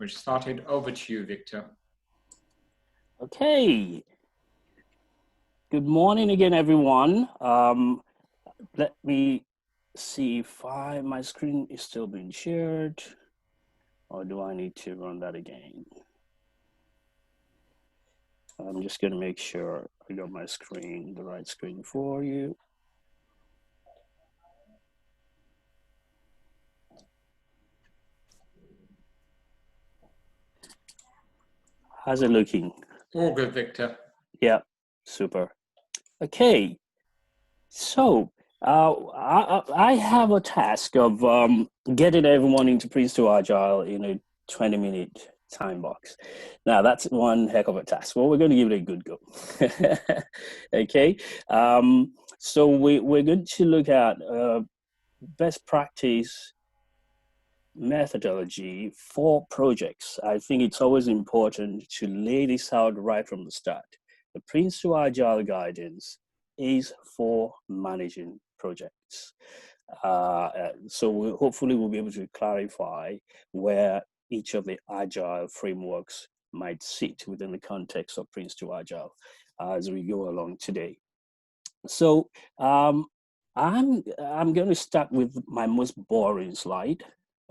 We'll start it over to you, Victor. Okay. Good morning again, everyone. Let me see if my screen is still being shared, or do I need to run that again? I'm just going to make sure I got my screen, the right screen for you. How's it looking? All good, Victor. Yeah, super. Okay, so I have a task of getting everyone into PRINCE2 Agile in a 20-minute time box. Now, that's one heck of a task. Well, we're going to give it a good go. Okay, so we're going to look at best practice methodology for projects. I think it's always important to lay this out right from the start. The PRINCE2 Agile guidance is for managing projects. So hopefully we'll be able to clarify where each of the Agile frameworks might sit within the context of PRINCE2 Agile as we go along today. So I'm going to start with my most boring slide,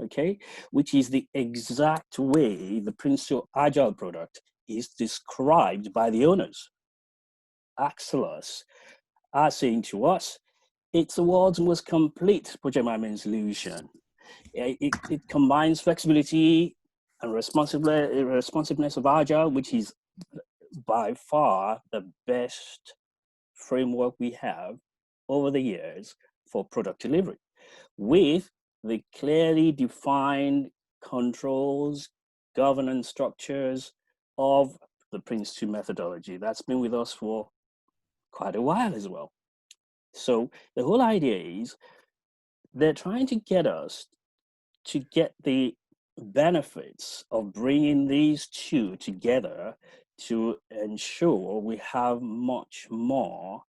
okay, which is the exact way the PRINCE2 Agile product is described by the owners. Axelos are saying to us, it's the world's most complete project management solution. It combines flexibility and responsiveness of Agile, which is by far the best framework we have over the years for product delivery, with the clearly defined controls, governance structures of the PRINCE2 methodology. That's been with us for quite a while as well. So the whole idea is they're trying to get us to get the benefits of bringing these two together to ensure we have much more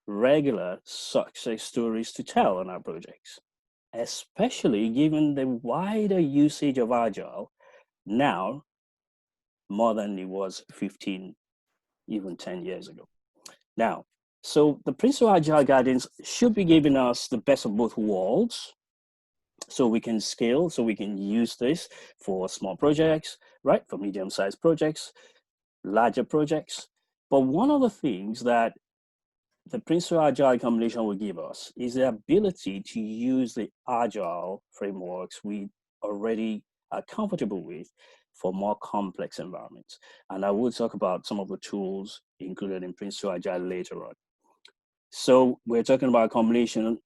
regular success stories to tell on our projects, especially given the wider usage of Agile now more than it was 15, even 10 years ago. Now, so the PRINCE2 Agile guidance should be giving us the best of both worlds, so we can scale, so we can use this for small projects, right? For medium-sized projects, larger projects. But one of the things that the PRINCE2 Agile combination will give us is the ability to use the Agile frameworks we already are comfortable with for more complex environments. And I will talk about some of the tools included in PRINCE2 Agile later on. So we're talking about a combination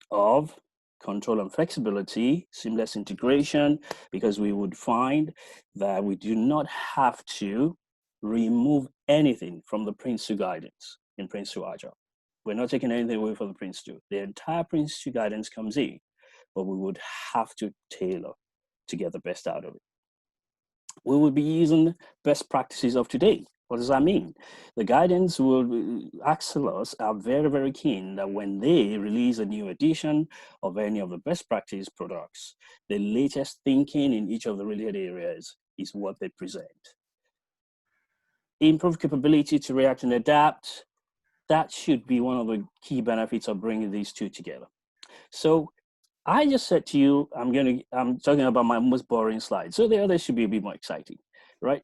of control and flexibility, seamless integration, because we would find that we do not have to remove anything from the PRINCE2 guidance in PRINCE2 Agile. We're not taking anything away from the PRINCE2. The entire PRINCE2 guidance comes in, but we would have to tailor to get the best out of it. We will be using best practices of today. What does that mean? The guidance will, Axelos are very, very keen that when they release a new edition of any of the best practice products, the latest thinking in each of the related areas is what they present. Improved capability to react and adapt, that should be one of the key benefits of bringing these two together. So I just said to you, I'm talking about my most boring slide. So the others should be a bit more exciting, right?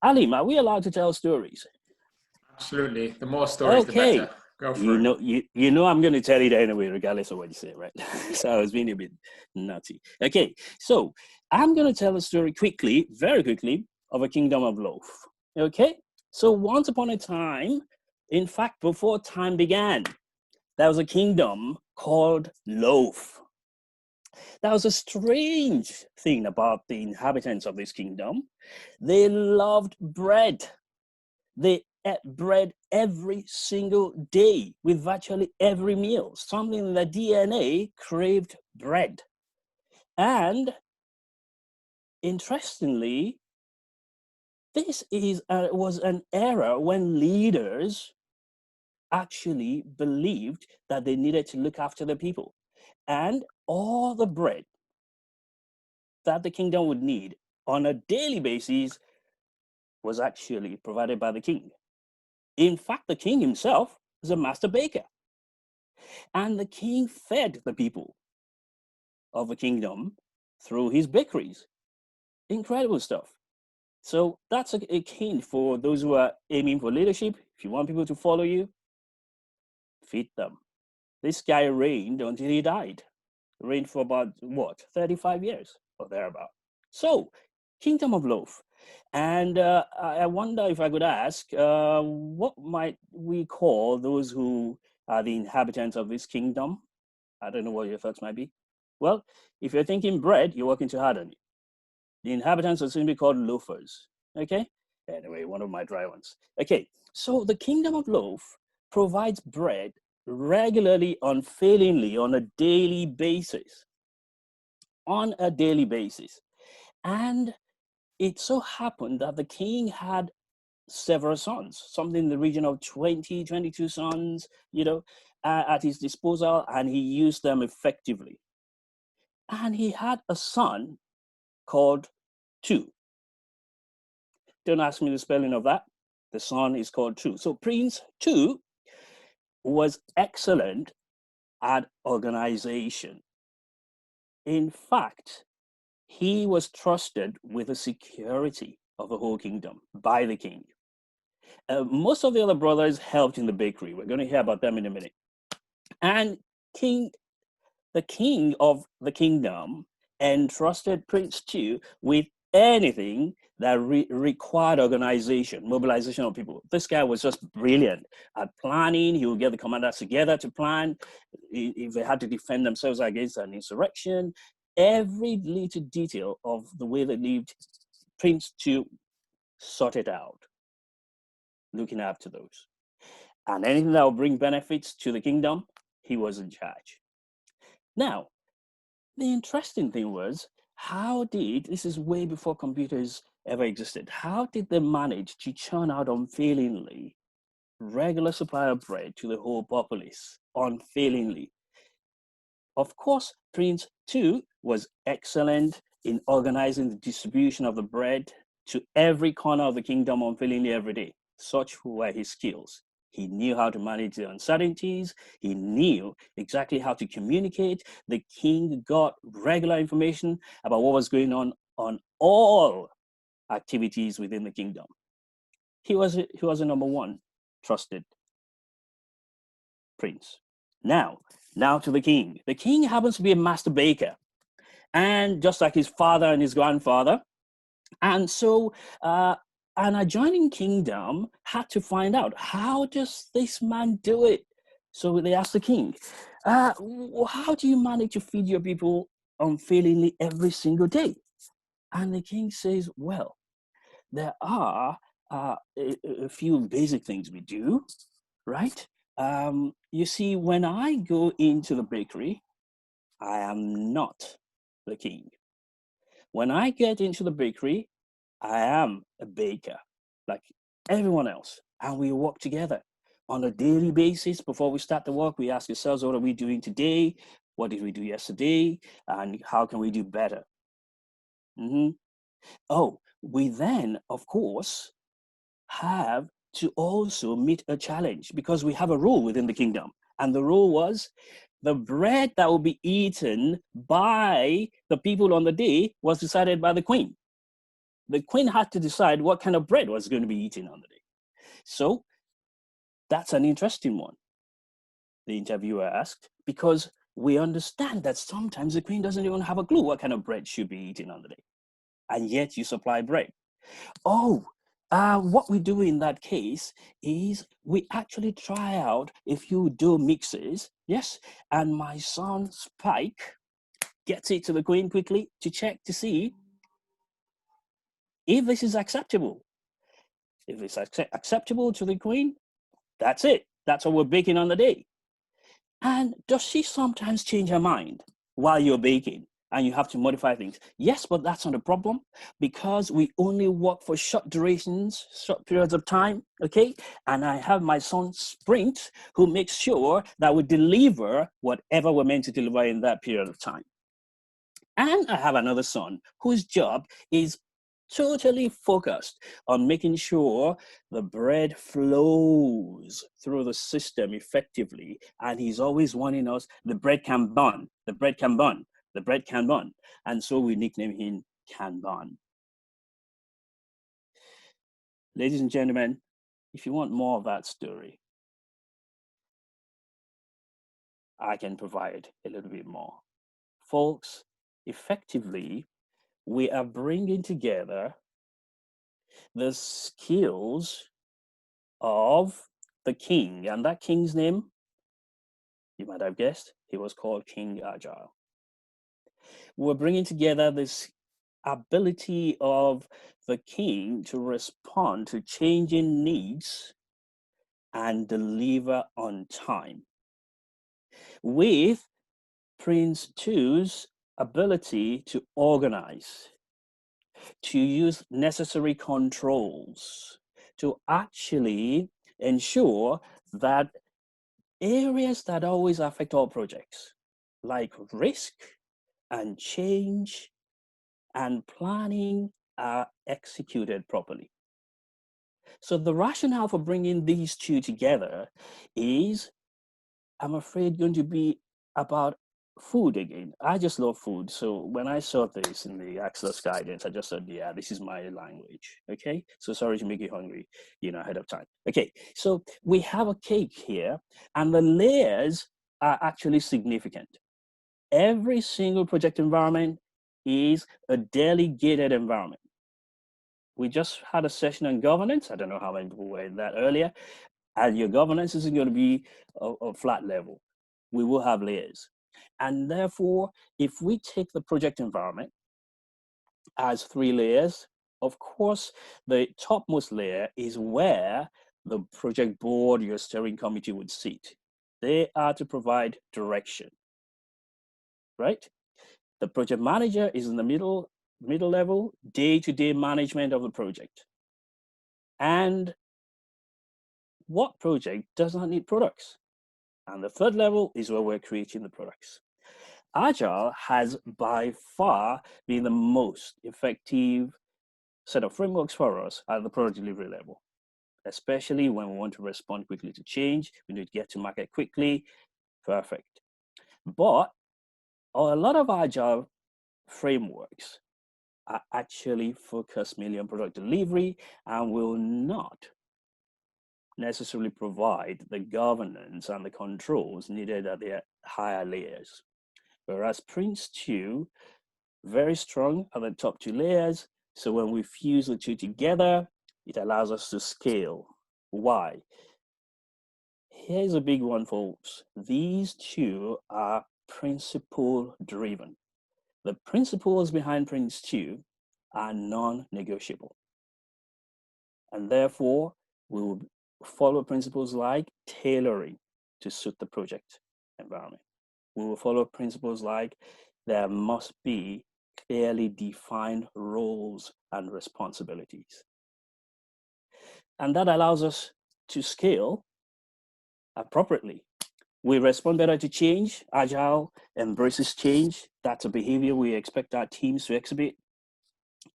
Alim, are we allowed to tell stories? Absolutely. The more stories, the better. Go for it. You know I'm going to tell it anyway, regardless of what you say, right? So I was being a bit nutty. Okay, so I'm going to tell a story quickly, very quickly, of a kingdom of loaf. Okay, so once upon a time, in fact, before time began, there was a kingdom called Loaf. That was a strange thing about the inhabitants of this kingdom. They loved bread. They ate bread every single day with virtually every meal. Something in their DNA craved bread. And interestingly, this was an era when leaders actually believed that they needed to look after the people. And all the bread that the kingdom would need on a daily basis was actually provided by the king. In fact, the king himself was a master baker. And the king fed the people of the kingdom through his bakeries. Incredible stuff. So that's a hint for those who are aiming for leadership. If you want people to follow you, feed them. This guy reigned until he died. Reigned for about, what, 35 years or thereabout. So, Kingdom of Loaf. And I wonder if I could ask, what might we call those who are the inhabitants of this kingdom? I don't know what your thoughts might be. Well, if you're thinking bread, you're working too hard on it. The inhabitants are simply called loafers. Okay? Anyway, one of my dry ones. Okay, so the Kingdom of Loaf provides bread regularly, unfailingly, on a daily basis. On a daily basis. And it so happened that the king had several sons, something in the region of 20, 22 sons, at his disposal, and he used them effectively. And he had a son called 2. Don't ask me the spelling of that. The son is called 2. So Prince 2 was excellent at organization. In fact, he was trusted with the security of the whole kingdom by the king. Most of the other brothers helped in the bakery. We're going to hear about them in a minute. And the king of the kingdom entrusted Prince 2 with anything that required organization, mobilization of people. This guy was just brilliant at planning. He would get the commanders together to plan. If they had to defend themselves against an insurrection, every little detail of the way they lived, Prince 2 sorted out, looking after those. And anything that would bring benefits to the kingdom, he was in charge. Now, the interesting thing was, this is way before computers ever existed, how did they manage to churn out unfailingly regular supply of bread to the whole populace, unfailingly? Of course, Prince 2 was excellent in organizing the distribution of the bread to every corner of the kingdom unfailingly every day. Such were his skills. He knew how to manage the uncertainties. He knew exactly how to communicate. The king got regular information about what was going on all activities within the kingdom. He was a number one trusted prince. Now to the king. The king happens to be a master baker, and just like his father and his grandfather. And so an adjoining kingdom had to find out, how does this man do it? So they asked the king, how do you manage to feed your people unfailingly every single day? And the king says, well, there are a few basic things we do, right? You see, when I go into the bakery, I am not the king. When I get into the bakery, I am a baker, like everyone else, and we work together on a daily basis. Before we start the work, we ask ourselves, what are we doing today? What did we do yesterday? And how can we do better? Oh, we then, of course, have to also meet a challenge, because we have a rule within the kingdom. And the rule was, the bread that will be eaten by the people on the day was decided by the queen. The queen had to decide what kind of bread was going to be eaten on the day. So that's an interesting one, the interviewer asked, because we understand that sometimes the queen doesn't even have a clue what kind of bread should be eaten on the day. And yet you supply bread. What we do in that case is we actually try out a few dough mixes, yes, and my son Spike gets it to the queen quickly to check to see if this is acceptable. If it's acceptable to the queen, that's it. That's what we're baking on the day. And does she sometimes change her mind while you're baking and you have to modify things? Yes, but that's not a problem, because we only work for short durations, short periods of time, okay? And I have my son Sprint, who makes sure that we deliver whatever we're meant to deliver in that period of time. And I have another son whose job is totally focused on making sure the bread flows through the system effectively. And he's always warning us, the bread can burn, the bread can burn, the bread can burn. And so we nickname him Kanban. Ladies and gentlemen, if you want more of that story, I can provide a little bit more. Folks, effectively, we are bringing together the skills of the king, and that king's name, you might have guessed, he was called King Agile. We're bringing together this ability of the king to respond to changing needs and deliver on time with PRINCE2's ability to organize, to use necessary controls, to actually ensure that areas that always affect all projects, like risk and change and planning, are executed properly. So the rationale for bringing these two together is, I'm afraid, going to be about food again. I just love food. So when I saw this in the Access guidance, I just thought, yeah, this is my language. Okay. So sorry to make you hungry, ahead of time. Okay. So we have a cake here, and the layers are actually significant. Every single project environment is a delegated environment. We just had a session on governance. I don't know how many people were in that earlier. And your governance isn't going to be a flat level. We will have layers. And therefore, if we take the project environment as 3 layers, of course, the topmost layer is where the project board, your steering committee would sit. They are to provide direction, right? The project manager is in the middle level, day-to-day management of the project. And what project does not need products? And the third level is where we're creating the products. Agile has by far been the most effective set of frameworks for us at the product delivery level, especially when we want to respond quickly to change, we need to get to market quickly, perfect. But a lot of Agile frameworks are actually focused mainly on product delivery and will not necessarily provide the governance and the controls needed at the higher layers. Whereas PRINCE2, very strong at the top 2 layers. So when we fuse the two together, it allows us to scale. Why? Here's a big one, folks. These two are principle driven. The principles behind PRINCE2 are non-negotiable. And therefore, we will follow principles like tailoring to suit the project environment. We will follow principles like there must be clearly defined roles and responsibilities. And that allows us to scale appropriately. We respond better to change. Agile embraces change. That's a behavior we expect our teams to exhibit.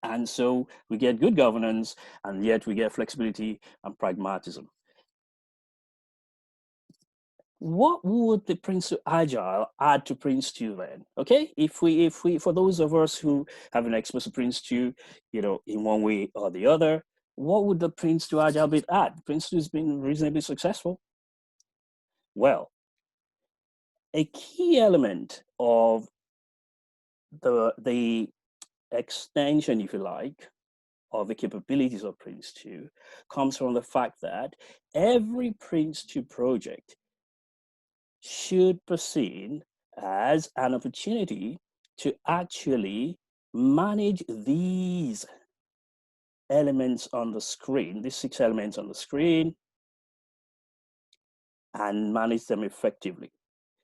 And so we get good governance, and yet we get flexibility and pragmatism. What would the PRINCE2 Agile add to PRINCE2 then? Okay, if we, for those of us who have an exposed to PRINCE2, in one way or the other, what would the PRINCE2 Agile bit add? PRINCE2 has been reasonably successful. Well, a key element of the extension, if you like, of the capabilities of PRINCE2 comes from the fact that every PRINCE2 project should be seen as an opportunity to actually manage these elements on the screen, these 6 elements on the screen, and manage them effectively.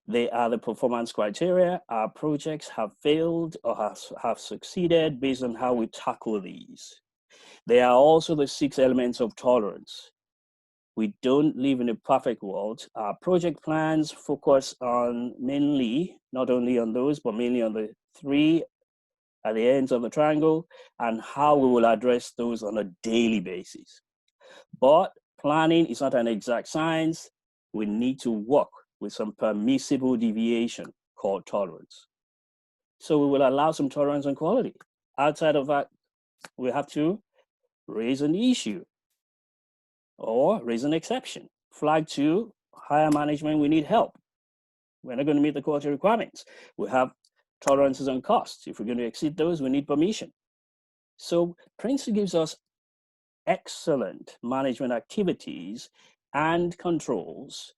They are the performance criteria. Our projects have failed or have succeeded based on how we tackle these. They are also the 6 elements of tolerance. We don't live in a perfect world. Our project plans focus on mainly, not only on those, but mainly on the 3 at the ends of the triangle and how we will address those on a daily basis. But planning is not an exact science. We need to work with some permissible deviation called tolerance. So we will allow some tolerance on quality. Outside of that, we have to raise an issue or raise an exception. Flag to higher management, we need help. We're not going to meet the quality requirements. We have tolerances on costs. If we're going to exceed those, we need permission. So PRINCE2 gives us excellent management activities and controls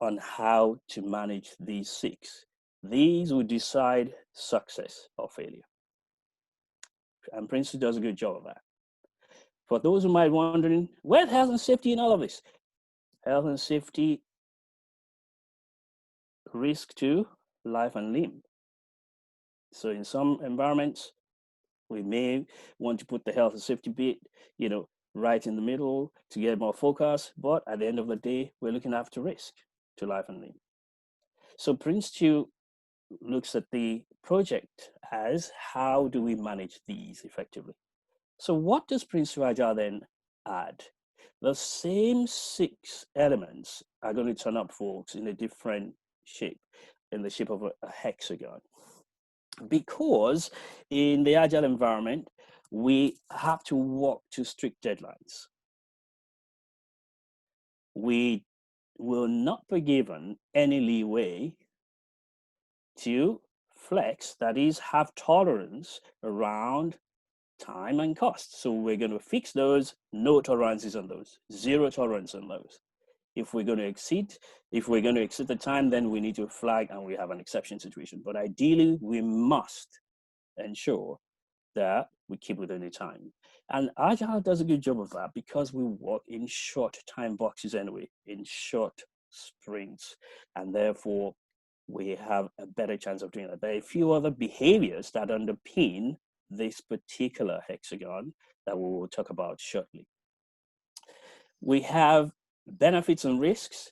on how to manage these 6. These will decide success or failure. And PRINCE2 does a good job of that. For those who might be wondering, where's health and safety in all of this? Health and safety, risk to life and limb. So in some environments, we may want to put the health and safety bit, right in the middle to get more focus. But at the end of the day, we're looking after risk to life and limb. So PRINCE2 looks at the project as how do we manage these effectively. So what does PRINCE2 Agile then add? The same 6 elements are going to turn up, folks, in a different shape, in the shape of a hexagon. Because in the Agile environment, we have to work to strict deadlines. We will not be given any leeway to flex, that is, have tolerance around time and cost. So we're going to fix those, no tolerances on those, 0 tolerance on those. If we're going to exceed the time, then we need to flag and we have an exception situation. But ideally, we must ensure that we keep within the time. And Agile does a good job of that because we work in short time boxes anyway, in short sprints. And therefore, we have a better chance of doing that. There are a few other behaviors that underpin this particular hexagon that we will talk about shortly. We have benefits and risks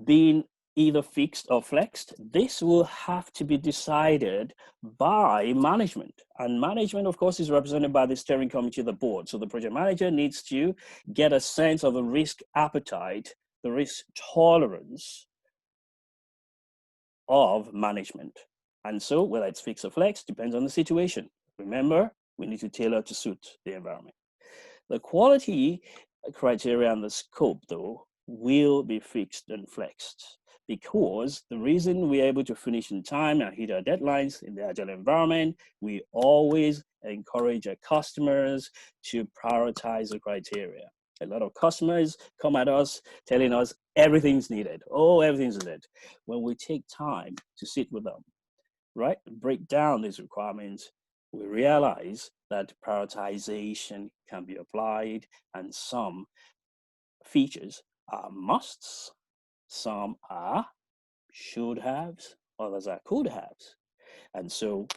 being either fixed or flexed. This will have to be decided by management. And management, of course, is represented by the steering committee of the board. So the project manager needs to get a sense of the risk appetite, the risk tolerance of management. And so whether it's fixed or flex depends on the situation. Remember, we need to tailor to suit the environment. The quality criteria and the scope, though, will be fixed and flexed, because the reason we're able to finish in time and hit our deadlines in the Agile environment, we always encourage our customers to prioritize the criteria. A lot of customers come at us telling us everything's needed. Oh, everything's needed. When we take time to sit with them, right, break down these requirements, we realize that prioritization can be applied, and some features are musts, some are should haves, others are could haves. And so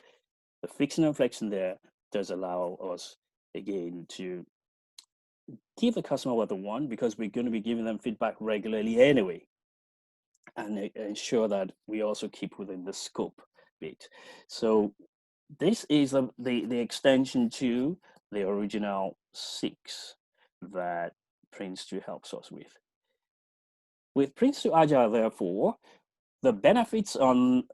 the fixing and flexing there does allow us, again, to give the customer what they want, because we're going to be giving them feedback regularly anyway, and ensure that we also keep within the scope bit. So this is the extension to the original 6 that PRINCE2 helps us with. With PRINCE2 Agile, therefore, the benefits on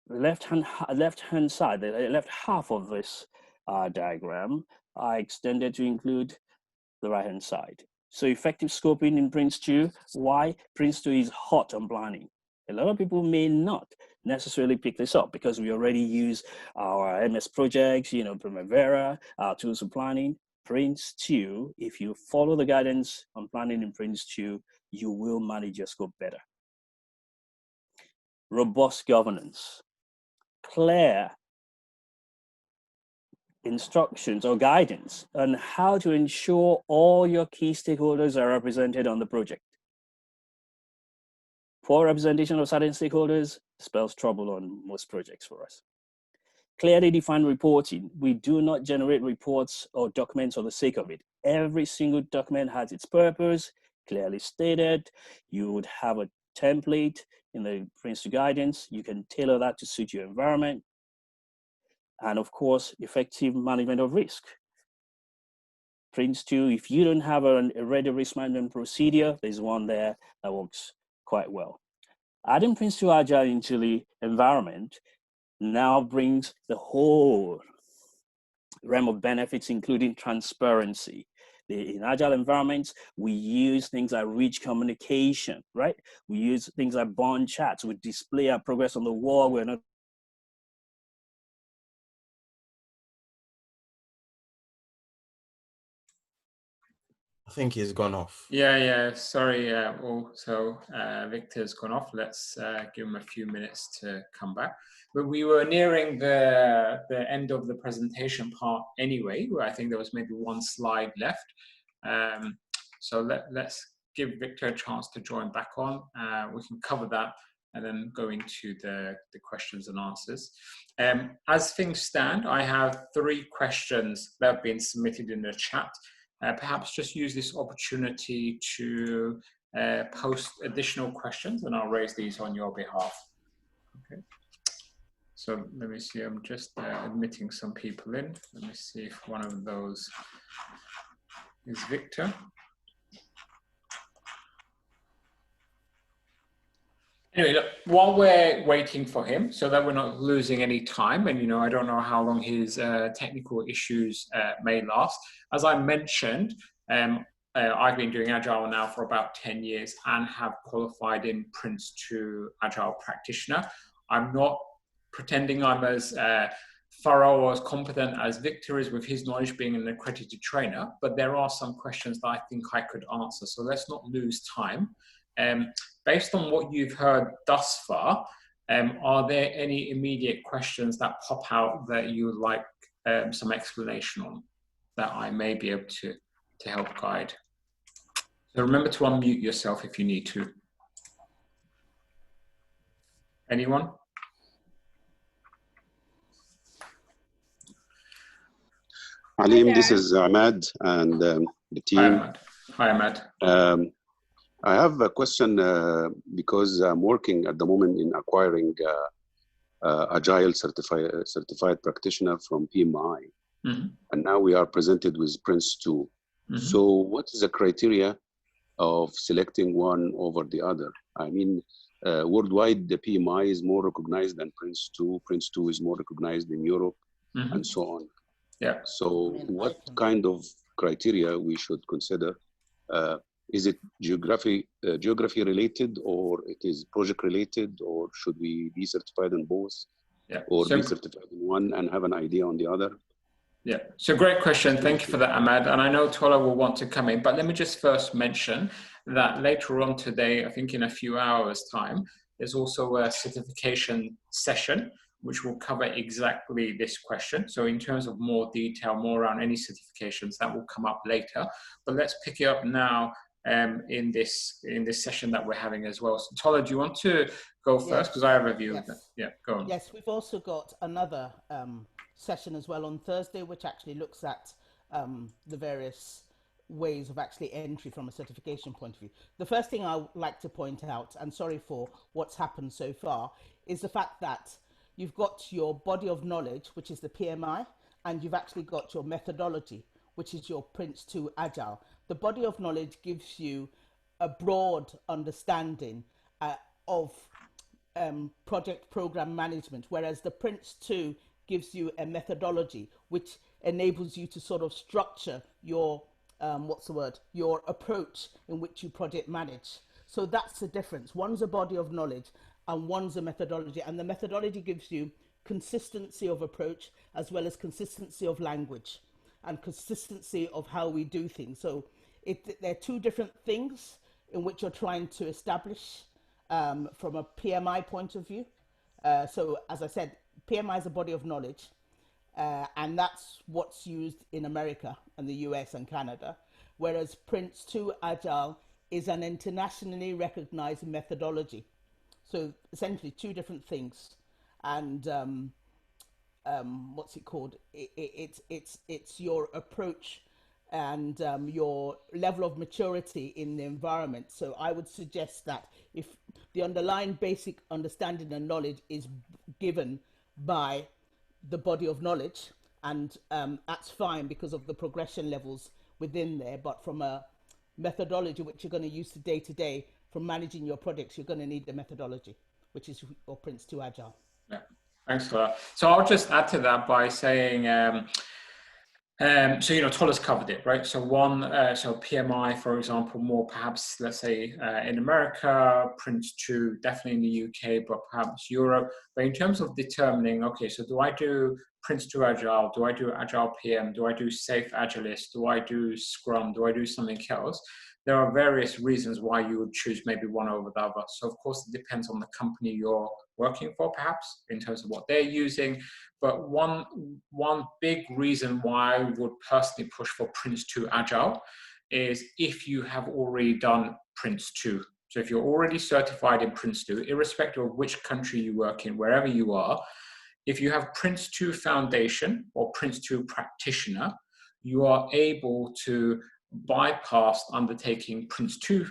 the left-hand side, the left half of this diagram, are extended to include the right-hand side. So effective scoping in PRINCE2, why? PRINCE2 is hot on planning. A lot of people may not necessarily pick this up because we already use our MS projects, Primavera, our tools for planning. PRINCE2, if you follow the guidance on planning in PRINCE2, you will manage your scope better. Robust governance, clear instructions or guidance on how to ensure all your key stakeholders are represented on the project. Poor representation of certain stakeholders spells trouble on most projects for us. Clearly defined reporting. We do not generate reports or documents for the sake of it. Every single document has its purpose, clearly stated. You would have a template in the PRINCE2 guidance. You can tailor that to suit your environment. And of course, effective management of risk. PRINCE2, if you don't have a ready risk management procedure, there's one there that works quite well. Adding PRINCE2 Agile into the environment now brings the whole realm of benefits, including transparency. In Agile environments, we use things like rich communication, right? We use things like bond chats. We display our progress on the wall. We're not I think he's gone off. Yeah. Sorry. Victor's gone off. Let's give him a few minutes to come back. But we were nearing the end of the presentation part anyway, where I think there was maybe one slide left. So let's give Victor a chance to join back on. We can cover that and then go into the questions and answers. As things stand, I have 3 questions that have been submitted in the chat. Perhaps just use this opportunity to post additional questions, and I'll raise these on your behalf. Okay. So let me see, I'm just admitting some people in. Let me see if one of those is Victor. Anyway, look, while we're waiting for him, so that we're not losing any time, and I don't know how long his technical issues may last. As I mentioned, I've been doing Agile now for about 10 years and have qualified in PRINCE2 Agile practitioner. I'm not pretending I'm as thorough or as competent as Victor is with his knowledge being an accredited trainer, but there are some questions that I think I could answer. So let's not lose time. Based on what you've heard thus far, are there any immediate questions that pop out that you would like some explanation on that I may be able to help guide? So remember to unmute yourself if you need to. Anyone? Alim, this is Ahmad and the team. Hi, Ahmad. I have a question because I'm working at the moment in acquiring Agile certified practitioner from PMI. Mm-hmm. And now we are presented with PRINCE2. Mm-hmm. So what is the criteria of selecting one over the other? I mean, worldwide, the PMI is more recognized than PRINCE2. PRINCE2 is more recognized in Europe, mm-hmm. and so on. Yeah. So what kind of criteria we should consider? Is it geography related, or it is project related, or should we be certified in both? Yeah. Or be certified in one and have an idea on the other? Yeah, so great question. Thank you for that, Ahmad. And I know Tola will want to come in, but let me just first mention that later on today, I think in a few hours' time, there's also a certification session which will cover exactly this question. So in terms of more detail, more around any certifications, that will come up later. But let's pick it up now in this session that we're having as well. So Tola, do you want to go first? Because I have a view of that. Yeah, go on. Yes, we've also got another session as well on Thursday, which actually looks at the various ways of actually entry from a certification point of view. The first thing I would like to point out, and sorry for what's happened so far, is the fact that you've got your body of knowledge, which is the PMI, and you've actually got your methodology, which is your PRINCE2 Agile. The body of knowledge gives you a broad understanding of project program management, whereas the PRINCE2 gives you a methodology which enables you to sort of structure your your approach in which you project manage. So that's the difference. One's a body of knowledge and one's a methodology, and the methodology gives you consistency of approach as well as consistency of language and consistency of how we do things. So they're two different things in which you're trying to establish from a PMI point of view. So as I said, PMI is a body of knowledge, and that's what's used in America and the US and Canada, whereas PRINCE2 Agile is an internationally recognized methodology. So essentially two different things. And what's it called? It's your approach and your level of maturity in the environment. So I would suggest that if the underlying basic understanding and knowledge is given by the body of knowledge, and that's fine because of the progression levels within there. But from a methodology which you're going to use day to day from managing your projects, you're going to need the methodology, which is your PRINCE2 Agile. Yeah, thanks for that. So I'll just add to that by saying, so, Toller's covered it, right? So so PMI, for example, more perhaps, let's say, in America, PRINCE2, definitely in the UK, but perhaps Europe. But in terms of determining, okay, so do I do PRINCE2 Agile? Do I do Agile PM? Do I do Safe Agilist? Do I do Scrum? Do I do something else? There are various reasons why you would choose maybe one over the other. So of course, it depends on the company you're working for, perhaps, in terms of what they're using. But one big reason why I would personally push for PRINCE2 Agile is if you have already done PRINCE2. So if you're already certified in PRINCE2, irrespective of which country you work in, wherever you are, if you have PRINCE2 Foundation or PRINCE2 Practitioner, you are able to bypass undertaking PRINCE2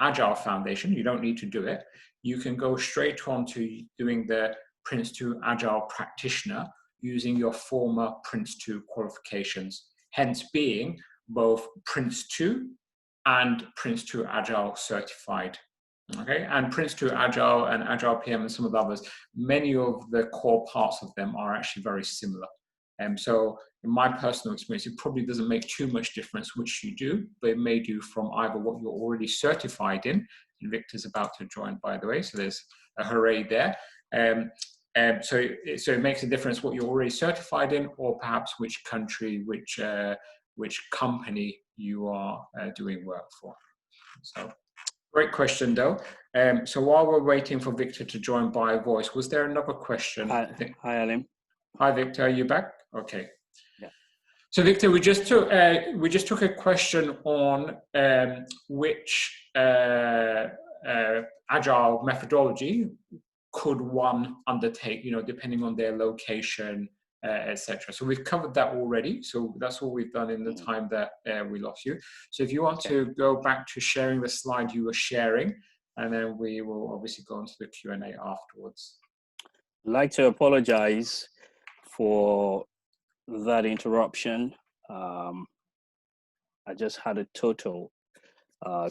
Agile Foundation. You don't need to do it. You can go straight on to doing the PRINCE2 Agile Practitioner using your former PRINCE2 qualifications, hence being both PRINCE2 and PRINCE2 Agile certified. Okay, and PRINCE2 Agile and Agile PM and some of the others, many of the core parts of them are actually very similar. So in my personal experience, it probably doesn't make too much difference which you do, but it may do from either what you're already certified in, and Victor's about to join, by the way, so there's a hooray there. So it makes a difference what you're already certified in, or perhaps which country, which company you are doing work for. So great question, though. So while we're waiting for Victor to join by voice, was there another question? Hi, Alim. Hi, Victor. Are you back? Okay. Yeah. So, Victor, we just took a question on which agile methodology could one undertake, depending on their location, etc. So we've covered that already. So that's all we've done in the time that we lost you. So if you want to go back to sharing the slide you were sharing, and then we will obviously go into the Q&A afterwards. I'd like to apologize for that interruption. I just had a total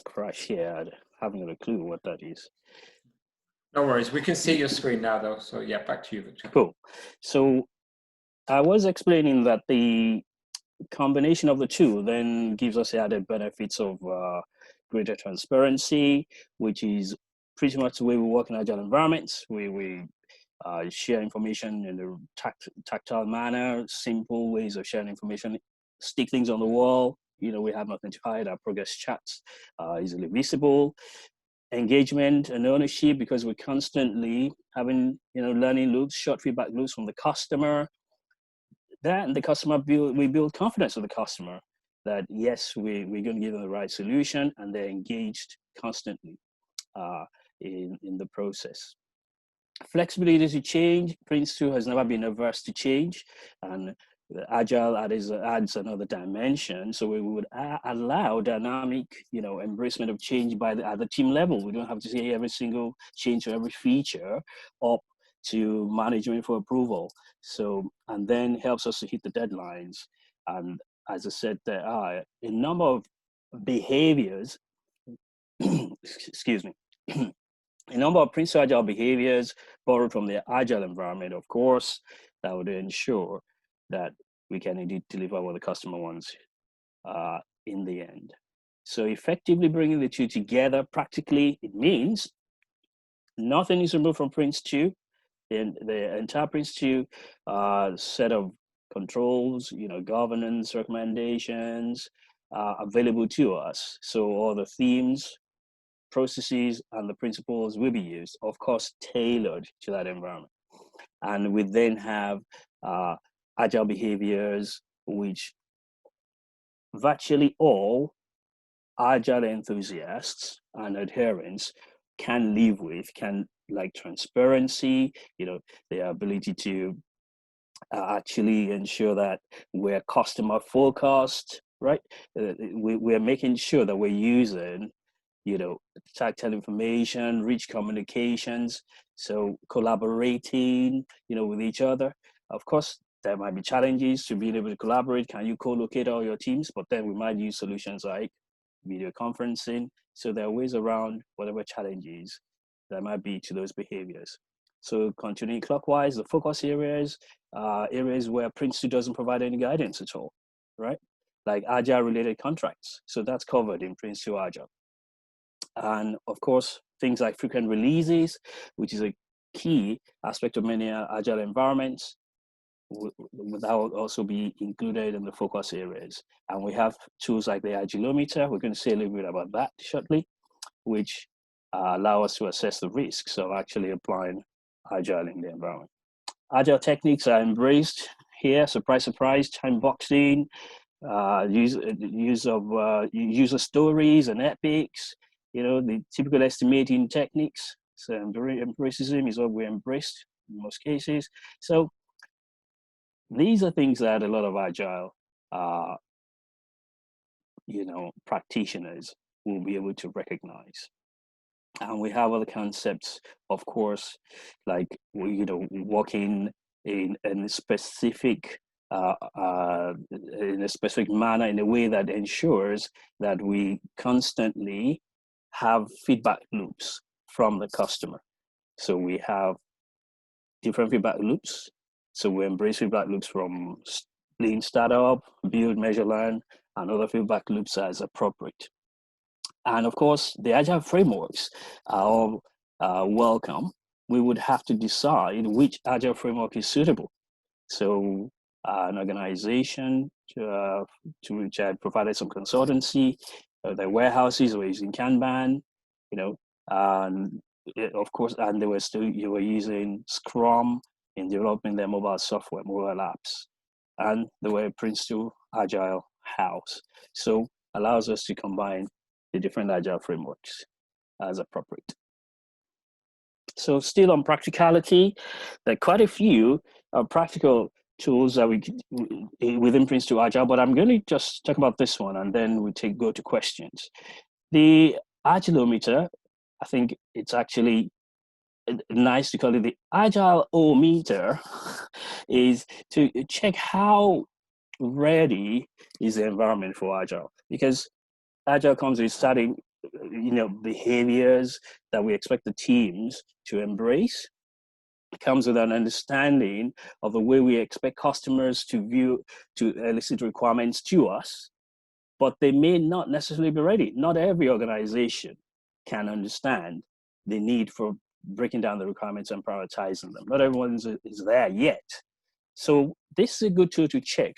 crash here. I haven't got a clue what that is. No worries. We can see your screen now, though. So yeah, back to you, Victor. Cool. So I was explaining that the combination of the two then gives us the added benefits of greater transparency, which is pretty much the way we work in agile environments. We share information in a tactile manner, simple ways of sharing information, stick things on the wall. We have nothing to hide. Our progress chats are easily visible. Engagement and ownership, because we're constantly having learning loops, short feedback loops from the customer. That and the customer we build confidence with the customer that yes, we're going to give them the right solution, and they're engaged constantly in the process. Flexibility to change. PRINCE2 has never been averse to change, and Agile adds another dimension. So we would allow dynamic, embracement of change at the team level. We don't have to see every single change to every feature up to management for approval. So, and then helps us to hit the deadlines. And as I said, there are a number of behaviors, excuse me, a number of PRINCE2 Agile behaviors borrowed from the Agile environment, of course, that would ensure that we can indeed deliver what the customer wants in the end. So effectively bringing the two together, practically, it means nothing is removed from PRINCE2. The entire PRINCE2 set of controls, governance recommendations are available to us. So all the themes, processes, and the principles will be used, of course, tailored to that environment. And we then have Agile behaviors, which virtually all Agile enthusiasts and adherents can live with, like transparency, the ability to actually ensure that we're customer focused, right? We're making sure that we're using, tactile information, rich communications, so collaborating, with each other. Of course, there might be challenges to being able to collaborate. Can you co-locate all your teams? But then we might use solutions like video conferencing. So there are ways around whatever challenges there might be to those behaviors. So continuing clockwise, the focus areas, areas where PRINCE2 doesn't provide any guidance at all, right? Like Agile related contracts. So that's covered in PRINCE2 Agile. And of course, things like frequent releases, which is a key aspect of many Agile environments, that will also be included in the focus areas. And we have tools like the Agile Ohmmeter. We're going to say a little bit about that shortly, which allow us to assess the risks of actually applying Agile in the environment. Agile techniques are embraced here, surprise, surprise, time boxing, use of user stories and epics, the typical estimating techniques. So empiricism is what we embraced in most cases. So these are things that a lot of Agile, practitioners will be able to recognize. And we have other concepts, of course, like working in a specific manner, in a way that ensures that we constantly have feedback loops from the customer. So we have different feedback loops. So we embrace feedback loops from lean startup, build, measure, learn, and other feedback loops as appropriate. And of course, the Agile frameworks are all welcome. We would have to decide which Agile framework is suitable. So an organization to which I provided some consultancy, the warehouses were using Kanban, and of course, and you were using Scrum in developing their mobile software, mobile apps, and they were PRINCE2 Agile house. So allows us to combine the different Agile frameworks as appropriate. So still on practicality, there are quite a few practical tools that within PRINCE2 Agile, but I'm going to just talk about this one and then we go to questions. The Agile Ohmmeter, I think it's actually nice to call it the Agile Ohmmeter, is to check how ready is the environment for Agile, because Agile comes with starting, behaviors that we expect the teams to embrace. It comes with an understanding of the way we expect customers to elicit requirements to us, but they may not necessarily be ready. Not every organization can understand the need for breaking down the requirements and prioritizing them. Not everyone is there yet. So this is a good tool to check.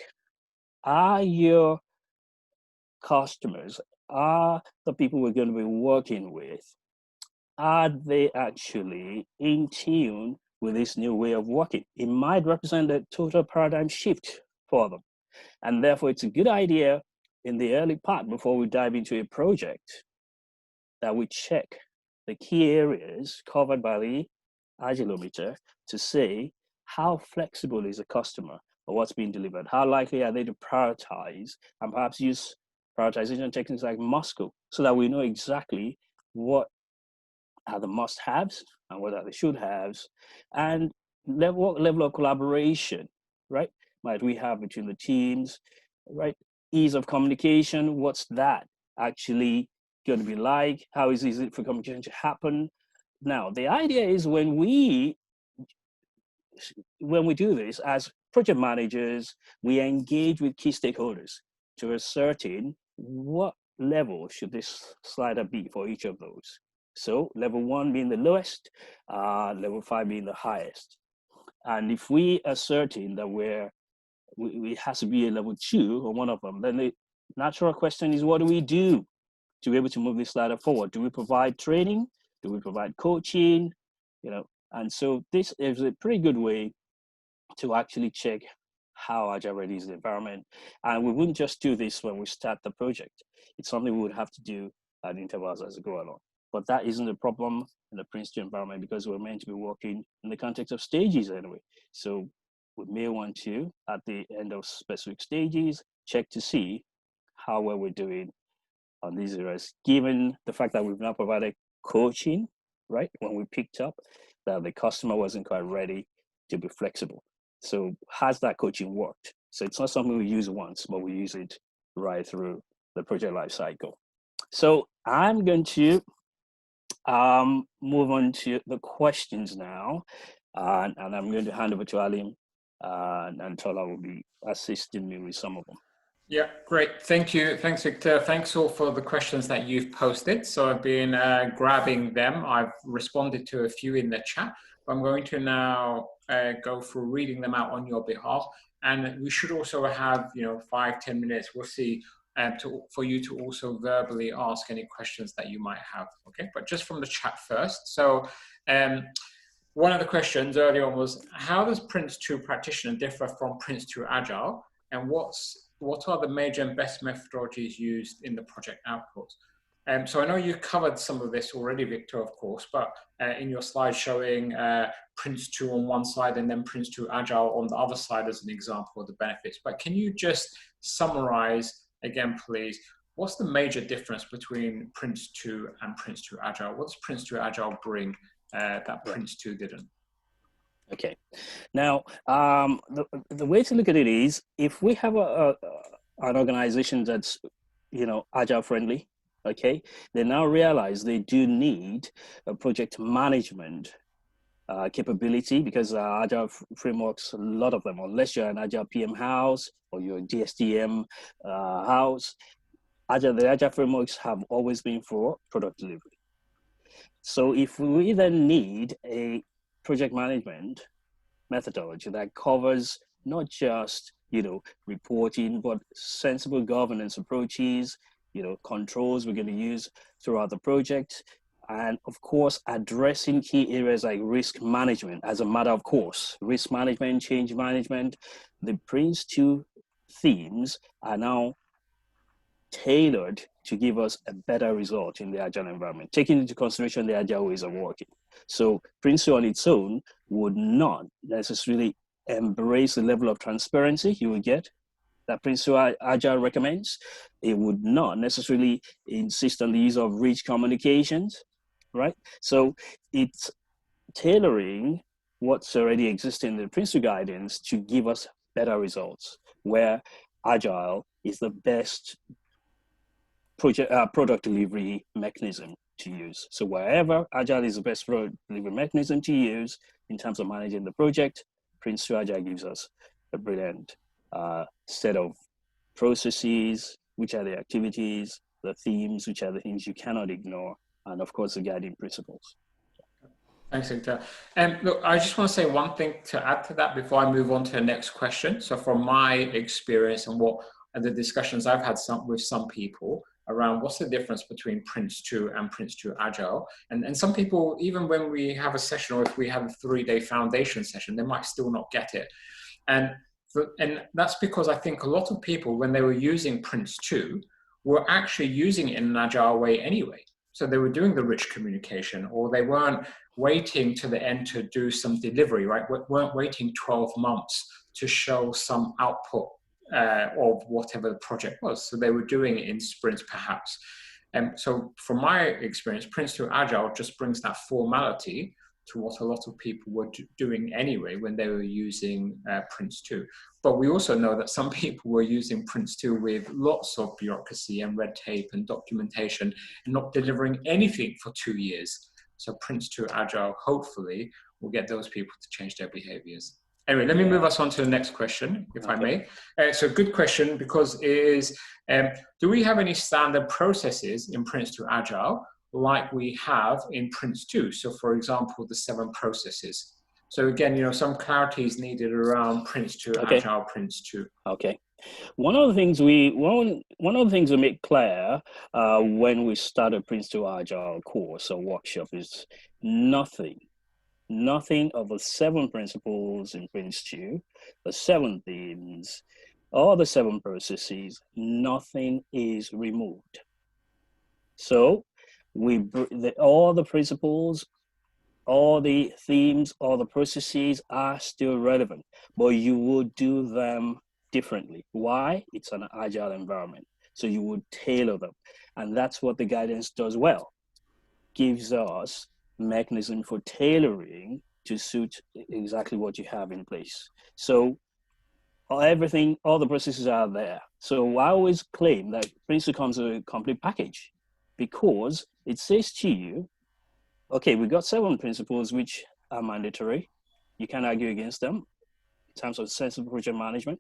Are your customers, are the people we're going to be working with, are they actually in tune with this new way of working? It might represent a total paradigm shift for them. And therefore, it's a good idea in the early part, before we dive into a project, that we check the key areas covered by the Agile Ohmmeter to say how flexible is the customer or what's being delivered, how likely are they to prioritize, and perhaps use prioritization techniques like Moscow, so that we know exactly what are the must-haves and what are the should-haves, and what level of collaboration, right, might we have between the teams, right? Ease of communication, what's that actually going to be like? How is it for communication to happen? Now, the idea is when we do this as project managers, we engage with key stakeholders to ascertain what level should this slider be for each of those. So level 1 being the lowest, level 5 being the highest. And if we ascertain that we has to be a level 2 or one of them, then the natural question is, what do we do to be able to move this slider forward? Do we provide training? Do we provide coaching? And so this is a pretty good way to actually check how Agile ready is the environment. And we wouldn't just do this when we start the project. It's something we would have to do at intervals as we go along. But that isn't a problem in the PRINCE2 environment, because we're meant to be working in the context of stages anyway. So we may want to, at the end of specific stages, check to see how well we're doing on these areas, given the fact that we've now provided coaching, right? When we picked up that the customer wasn't quite ready to be flexible. So has that coaching worked? So it's not something we use once, but we use it right through the project life cycle. So I'm going to move on to the questions now, and I'm going to hand over to Alim, and Tola will be assisting me with some of them. Yeah, great. Thank you. Thanks, Victor. Thanks all for the questions that you've posted. So I've been grabbing them. I've responded to a few in the chat. I'm going to now go through reading them out on your behalf. And we should also have, 5-10 minutes. We'll see for you to also verbally ask any questions that you might have. Okay, but just from the chat first. So one of the questions earlier on was, how does PRINCE2 Practitioner differ from PRINCE2 Agile? And what are the major and best methodologies used in the project outputs? So I know you covered some of this already, Victor, of course, but in your slide showing PRINCE2 on one side and then PRINCE2 Agile on the other side as an example of the benefits. But can you just summarize again, please, what's the major difference between PRINCE2 and PRINCE2 Agile? What does PRINCE2 Agile bring that PRINCE2 didn't? Okay, now the way to look at it is, if we have an organization that's agile friendly, okay, they now realize they do need a project management capability, because agile frameworks, a lot of them, unless you're an agile PM house or you're a DSTM house, the agile frameworks have always been for product delivery. So if we then need a project management methodology that covers not just reporting, but sensible governance approaches, controls we're going to use throughout the project, and of course addressing key areas like risk management as a matter of course, risk management, change management. The PRINCE2 themes are now tailored to give us a better result in the agile environment, taking into consideration the agile ways of working. So PRINCE2 on its own would not necessarily embrace the level of transparency you would get that PRINCE2 Agile recommends. It would not necessarily insist on the use of rich communications, right? So it's tailoring what's already existing in the PRINCE2 guidance to give us better results, where Agile is the best product delivery mechanism to use. So wherever Agile is the best product delivery mechanism to use in terms of managing the project, PRINCE2 Agile gives us a brilliant set of processes, which are the activities, the themes, which are the things you cannot ignore, and of course the guiding principles. Thanks, Victor. Look, I just want to say one thing to add to that before I move on to the next question. So from my experience and what the discussions I've had with some people around what's the difference between PRINCE2 and PRINCE2 Agile. And some people, even when we have a session or if we have a 3-day foundation session, they might still not get it. And that's because I think a lot of people, when they were using PRINCE2, were actually using it in an agile way anyway. So they were doing the rich communication, or they weren't waiting to the end to do some delivery, right? Weren't waiting 12 months to show some output of whatever the project was. So they were doing it in sprints perhaps. And so from my experience, PRINCE2 Agile just brings that formality to what a lot of people were doing anyway when they were using PRINCE2. But we also know that some people were using PRINCE2 with lots of bureaucracy and red tape and documentation and not delivering anything for 2 years. So PRINCE2 Agile, hopefully, will get those people to change their behaviors. Anyway, let me move us on to the next question, if I may. So good question, because it is, do we have any standard processes in PRINCE2 Agile like we have in PRINCE2? So for example, the 7 processes. So again, some clarity is needed around PRINCE2 Agile, PRINCE2. Okay. One of the things we make clear when we start a PRINCE2 Agile course or workshop is nothing of the 7 principles in PRINCE2, the 7 themes, or the 7 processes, nothing is removed. So all the principles, all the themes, all the processes are still relevant, but you would do them differently. Why? It's an agile environment. So you would tailor them. And that's what the guidance does well. Gives us mechanism for tailoring to suit exactly what you have in place. So everything, all the processes are there. So I always claim that Prince2 comes with a complete package because it says to you, okay, we got 7 principles which are mandatory. You can't argue against them in terms of sensible project management.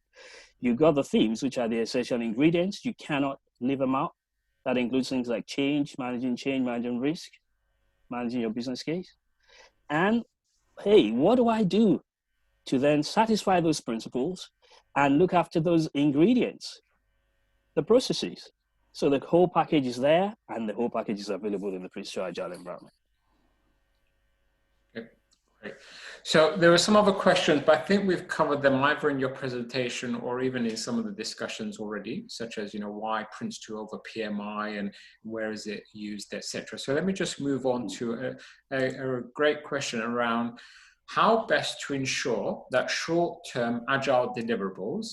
You got the themes, which are the essential ingredients. You cannot leave them out. That includes things like change, managing risk, managing your business case. And hey, what do I do to then satisfy those principles and look after those ingredients, the processes? So the whole package is there, and the whole package is available in the PRINCE2 Agile environment. Okay, great. So there are some other questions, but I think we've covered them either in your presentation or even in some of the discussions already, such as, why Prince2 over PMI and where is it used, etc. So let me just move on to a great question around how best to ensure that short-term agile deliverables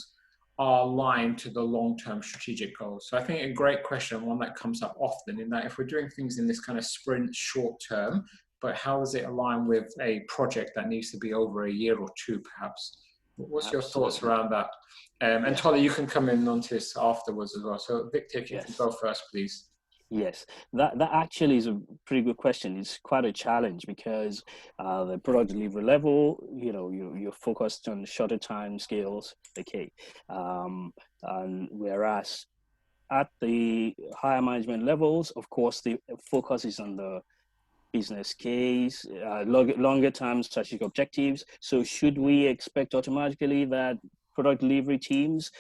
are aligned to the long-term strategic goals. So I think a great question, one that comes up often, in that if we're doing things in this kind of sprint short-term, but how does it align with a project that needs to be over a year or 2, perhaps? What's your thoughts around that? And Tola, you can come in onto this afterwards as well. So Victor, if you can go first, please. Yes, that actually is a pretty good question. It's quite a challenge because the product delivery level, you're focused on shorter time scales, okay, and whereas at the higher management levels, of course, the focus is on the business case, longer term strategic objectives. So should we expect automatically that product delivery teams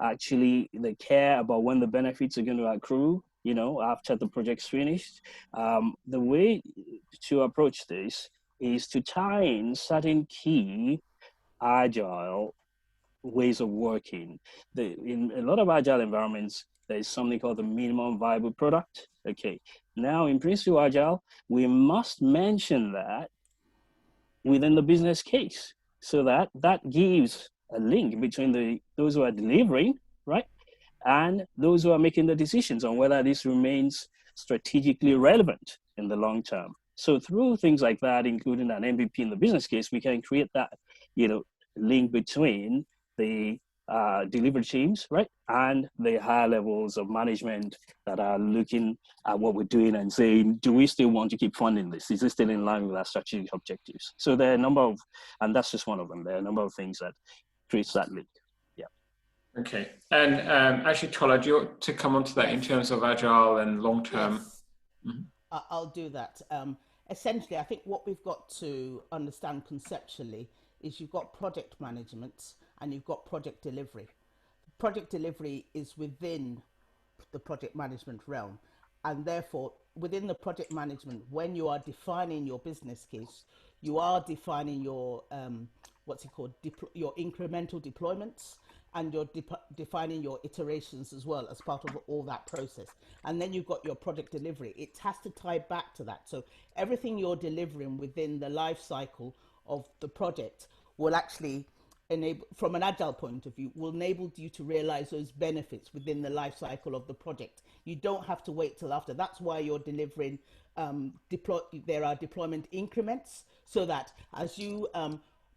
actually they care about when the benefits are going to accrue, after the project's finished? The way to approach this is to tie in certain key agile ways of working. In a lot of agile environments, there's something called the minimum viable product. Okay, now in Prince2 Agile, we must mention that within the business case, so that gives a link between those who are delivering, right, and those who are making the decisions on whether this remains strategically relevant in the long term. So through things like that, including an MVP in the business case, we can create that, link between the delivery teams, right, and the higher levels of management that are looking at what we're doing and saying, do we still want to keep funding this? Is it still in line with our strategic objectives? So there are a number of, and that's just one of them, there are a number of things that creates that link. Yeah. Okay. And actually, Tola, do you want to come onto that in terms of agile and long-term? Yes. Mm-hmm. I'll do that. Essentially, I think what we've got to understand conceptually is you've got project management and you've got project delivery. Project delivery is within the project management realm, and therefore within the project management, when you are defining your business case, you are defining your your incremental deployments, and you're defining your iterations as well as part of all that process. And then you've got your project delivery. It has to tie back to that. So everything you're delivering within the life cycle of the project will actually enable, from an agile point of view, will enable you to realize those benefits within the life cycle of the project. You don't have to wait till after. That's why you're delivering, there are deployment increments, so that as you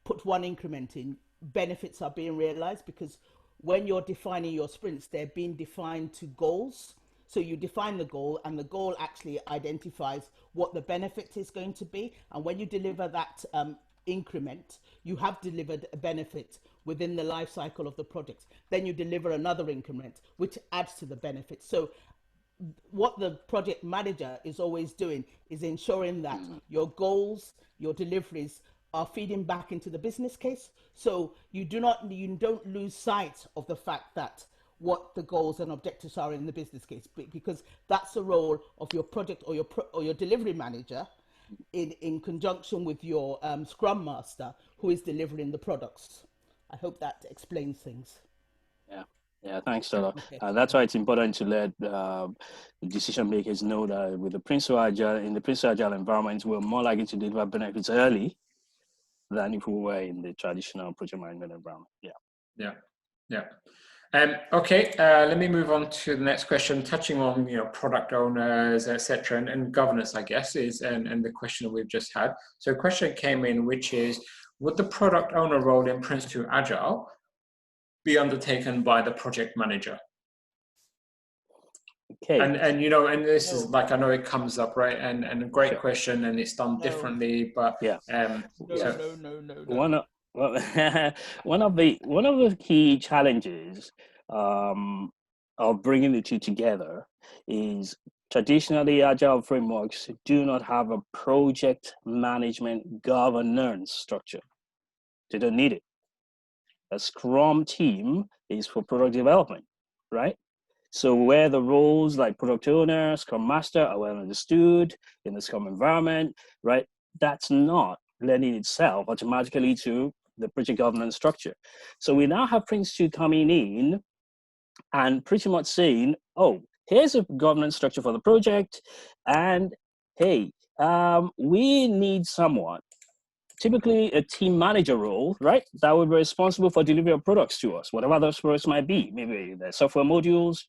put one increment in, benefits are being realized, because when you're defining your sprints, they're being defined to goals. So you define the goal, and the goal actually identifies what the benefit is going to be. And when you deliver that increment, you have delivered a benefit within the life cycle of the project. Then you deliver another increment, which adds to the benefit. So what the project manager is always doing is ensuring that your goals, your deliveries are feeding back into the business case. So you don't lose sight of the fact that what the goals and objectives are in the business case, because that's the role of your project or your delivery manager in conjunction with your Scrum Master who is delivering the products. I hope that explains things. Yeah, thanks, Tola. Okay. That's why it's important to let decision makers know that with the Prince2 Agile, in the Prince2 Agile environment, we're more likely to deliver benefits early than if we were in the traditional project management environment. Yeah. Okay, let me move on to the next question, touching on product owners, etc., and governance, I guess, and the question that we've just had. So a question came in, which is, would the product owner role in PRINCE2 Agile be undertaken by the project manager? Okay. And this is like, I know it comes up, right? And a great question, and it's done differently, but yeah. No. One of the key challenges of bringing the two together is traditionally Agile frameworks do not have a project management governance structure. They don't need it. A Scrum team is for product development, right? So where the roles like product owner, Scrum Master are well understood in the Scrum environment, right? That's not lending itself automatically to the project governance structure. So we now have PRINCE2 coming in and pretty much saying, oh, here's a governance structure for the project. And hey, we need someone, typically a team manager role, right? That would be responsible for delivery of products to us, whatever those products might be. Maybe the software modules,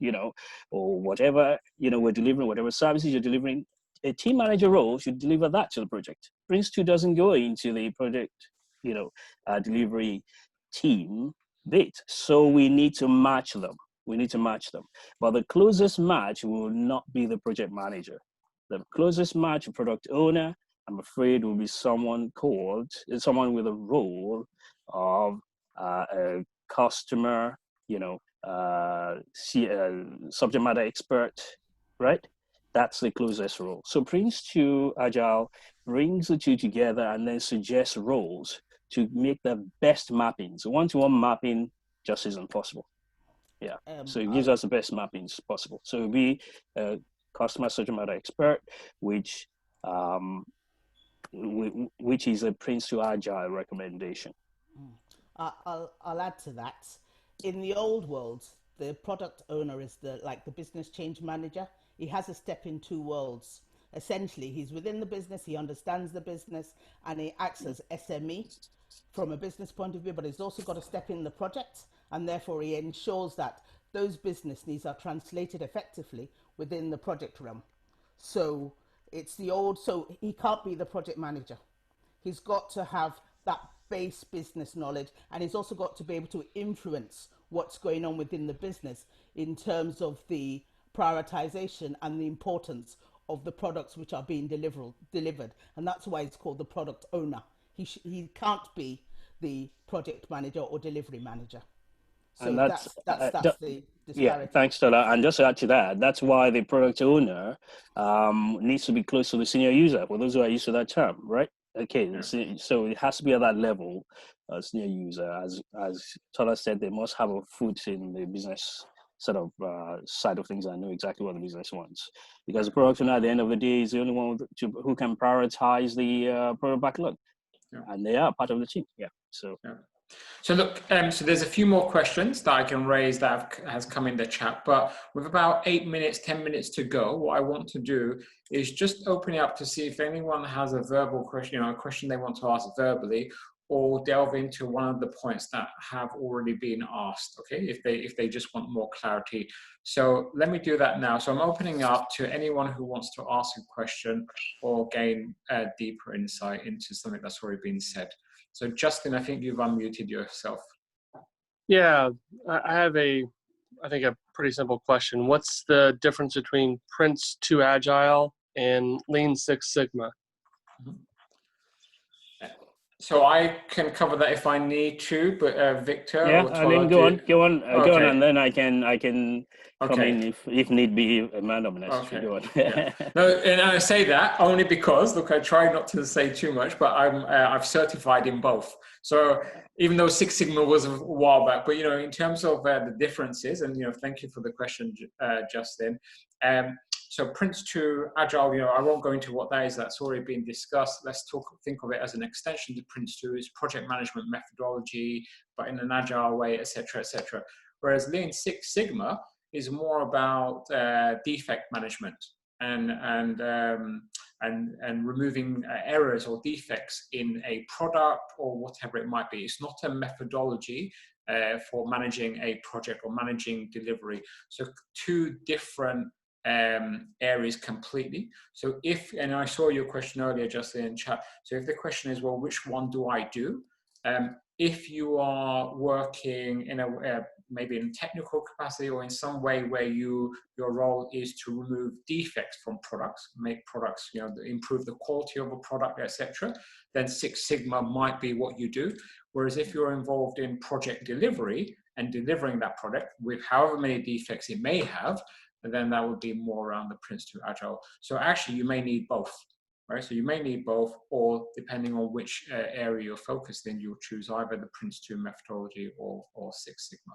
or whatever, we're delivering, whatever services you're delivering. A team manager role should deliver that to the project. PRINCE2 doesn't go into the project, delivery team bit. So we need to match them. But the closest match will not be the project manager. The closest match, product owner, I'm afraid will be someone with a role of a customer, subject matter expert, right? That's the closest role. So PRINCE2 Agile brings the two together and then suggests roles to make the best mappings. One-to-one mapping just isn't possible. Yeah. So it gives us the best mappings possible. So it'll be a customer subject matter expert, which is a PRINCE2 Agile recommendation. I'll add to that. In the old world, the product owner is the business change manager. He has a step in two worlds. Essentially, he's within the business, he understands the business, and he acts as SME from a business point of view, but he's also got to step in the project, and therefore he ensures that those business needs are translated effectively within the project realm. So so he can't be the project manager. He's got to have that base business knowledge, and he's also got to be able to influence what's going on within the business in terms of the prioritization and the importance of the products which are being delivered. And that's why it's called the product owner. He can't be the project manager or delivery manager. So and that's the disparity. Yeah, thanks, Tola. And just to add to that, that's why the product owner needs to be close to the senior user, for those who are used to that term, right? Okay, so it has to be at that level, senior user. As Tola said, they must have a foot in the business sort of side of things and know exactly what the business wants. Because the product owner at the end of the day is the only one who can prioritize the product backlog. Yeah. And they are part of the team. Yeah. So. Yeah. So look, so there's a few more questions that I can raise that has come in the chat, but with about 10 minutes to go, what I want to do is just open it up to see if anyone has a verbal question, a question they want to ask verbally, or delve into one of the points that have already been asked, okay, if they just want more clarity. So let me do that now. So I'm opening up to anyone who wants to ask a question or gain a deeper insight into something that's already been said. So Justin, I think you've unmuted yourself. Yeah, I have I think a pretty simple question. What's the difference between PRINCE2 Agile and Lean Six Sigma? Mm-hmm. So I can cover that if I need to, but Victor, yeah, or I mean, go on, and then I can come in if need be, Amanda. Okay. Go on. Yeah. No, and I say that only because, look, I try not to say too much, but I've certified in both. So even though Six Sigma was a while back, but in terms of the differences, and thank you for the question, Justin. So PRINCE2 Agile, I won't go into what that is. That's already been discussed. Let's think of it as an extension to PRINCE2. It's project management methodology, but in an agile way, etc., etc. Whereas Lean Six Sigma is more about defect management and removing errors or defects in a product or whatever it might be. It's not a methodology for managing a project or managing delivery. So two different areas completely. So and I saw your question earlier just in chat. So if the question is, well, which one do I do? If you are working in maybe in technical capacity or in some way where your role is to remove defects from products, make products, improve the quality of a product, etc., then Six Sigma might be what you do. Whereas if you're involved in project delivery and delivering that product with however many defects it may have, then that would be more around the PRINCE2 Agile. So actually you may need both. Right, so you may need both, or depending on which area you're focused in, you'll choose either the PRINCE2 methodology or Six Sigma.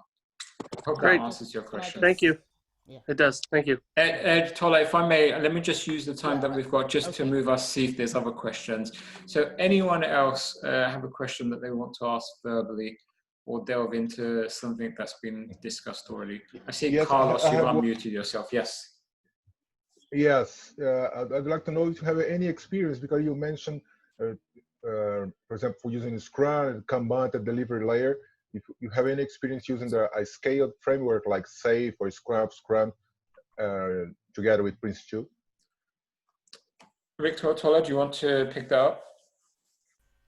Hope Great. that answers your question. Thank you. Yeah. It does. Thank you. Tola, if I may, let me just use the time that we've got just to move us, see if there's other questions. So anyone else have a question that they want to ask verbally or delve into something that's been discussed already? I see, yes, Carlos, you've unmuted yourself. Yes. Yes, I'd like to know if you have any experience, because you mentioned, for example, using Scrum, Kanban, the delivery layer. If you have any experience using a scaled framework like SAFe or Scrum together with PRINCE2? Victor, Tola, do you want to pick that up?